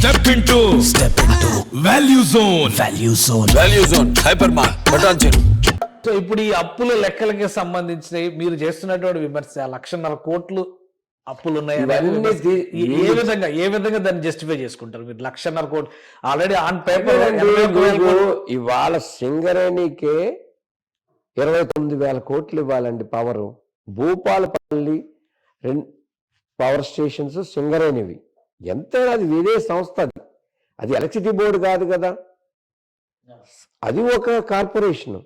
Step into value zone hyper mart. So ఇప్పుడు ఈ అప్పుల లెక్కలకి సంబంధించిన మీరు చేస్తున్నటువంటి విమర్శ 1,50,000 కోట్లు అప్పులు ఉన్నాయి. ఏ విధంగా దాన్ని జస్టిఫై చేసుకుంటారు మీరు? 1,50,000 కోట్లు ఆల్రెడీ ఆన్ పేపర్. ఇవాళ సింగరేణికే 29,000 కోట్లు ఇవ్వాలండి పవరు. భూపాలపల్లి 2 పవర్ స్టేషన్స్ సింగరేణివి. ఎంతైనా అది వేరే సంస్థ, అది ఎలక్ట్రిసిటీ బోర్డు కాదు కదా, అది ఒక కార్పొరేషన్.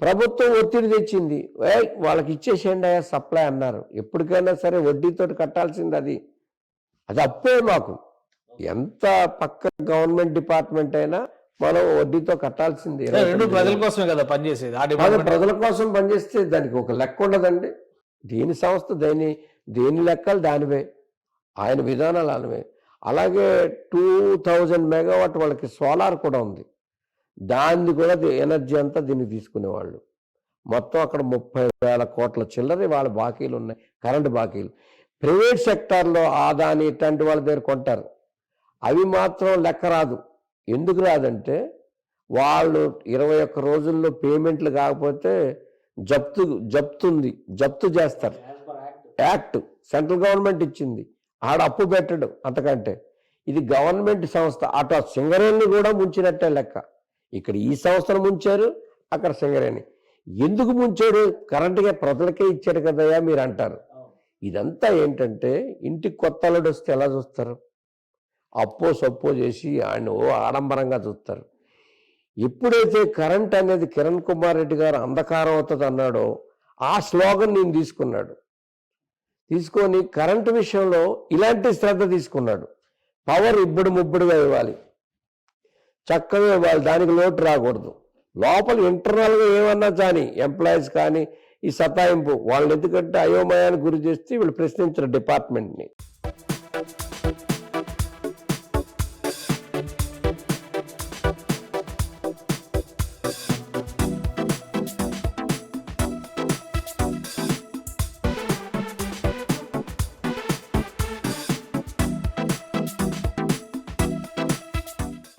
ప్రభుత్వం ఒత్తిడి తెచ్చింది, వాళ్ళకి ఇచ్చేసేయండి అయ్యా సప్లై అన్నారు. ఎప్పటికైనా సరే వడ్డీతో కట్టాల్సింది, అది అప్పే. మాకు ఎంత పక్క గవర్నమెంట్ డిపార్ట్మెంట్ అయినా మనం వడ్డీతో కట్టాల్సింది. ప్రజల కోసమే కదా పనిచేసేది. ప్రజల కోసం పనిచేస్తే దానికి ఒక లెక్క ఉండదండి. దేని సంస్థ దేని లెక్కలు దానివే, ఆయన విధానాలు ఆయనవే. అలాగే 2000 మెగావాట్ వాళ్ళకి సోలార్ కూడా ఉంది. దాన్ని కూడా ఎనర్జీ అంతా దీన్ని తీసుకునేవాళ్ళు. మొత్తం అక్కడ 30,000 కోట్ల చిల్లర వాళ్ళ బాకీలు ఉన్నాయి, కరెంటు బాకీలు. ప్రైవేట్ సెక్టార్లో ఆదాని ఇట్లాంటి వాళ్ళ దగ్గర కొంటారు, అవి మాత్రం లెక్క రాదు. ఎందుకు రాదంటే వాళ్ళు 21 రోజుల్లో పేమెంట్లు కాకపోతే జప్తు చేస్తారు. యాక్ట్ సెంట్రల్ గవర్నమెంట్ ఇచ్చింది, ఆడ అప్పు పెట్టడు అంతకంటే. ఇది గవర్నమెంట్ సంస్థ. అటు సింగరేణిని కూడా ముంచినట్టే లెక్క. ఇక్కడ ఈ సంస్థను ముంచారు, అక్కడ సింగరేణి. ఎందుకు ముంచాడు? కరెంటుగా ప్రజలకే ఇచ్చాడు కదయ్యా మీరు అంటారు. ఇదంతా ఏంటంటే ఇంటికి కొత్త అల్లుడు వస్తే ఎలా చూస్తారు? అప్పో సప్పో చేసి ఆయన ఆడంబరంగా చూస్తారు. ఎప్పుడైతే కరెంట్ అనేది కిరణ్ కుమార్ రెడ్డి గారు అంధకారం అవుతుంది అన్నాడో ఆ స్లోగన్ నేను తీసుకొని కరెంటు విషయంలో ఇలాంటి శ్రద్ధ తీసుకున్నాడు. పవర్ ముబ్బడిగా ఇవ్వాలి, చక్కగా ఇవ్వాలి, దానికి లోటు రాకూడదు. లోపల ఇంటర్నల్గా ఏమన్నా కానీ ఎంప్లాయీస్ కానీ ఈ సతాయింపు వాళ్ళని ఎందుకంటే అయోమయానికి గురి చేస్తే వీళ్ళు ప్రశ్నించారు డిపార్ట్మెంట్ని.